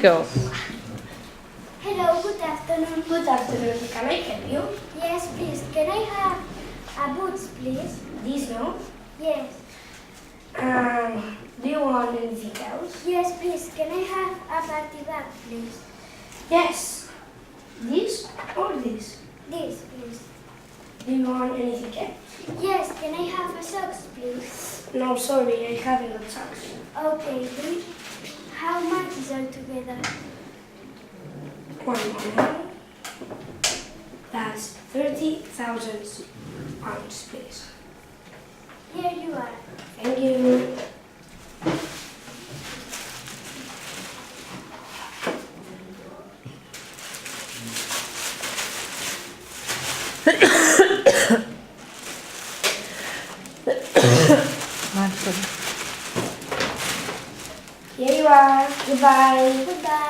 Go. Hello, good afternoon. Good afternoon. Can I help you? Yes, please. Can I have a boots, please? This no? Yes. Do you want anything else? Yes, please. Can I have a party bag, please? Yes. This or this? This, please. Do you want anything else? Yes, can I have a socks, please? No, sorry, I haven't got socks. Okay, how much is all together? 1 moment. That's 30,000 pounds, please. Here you are. Thank you. Here you are. Goodbye. Goodbye.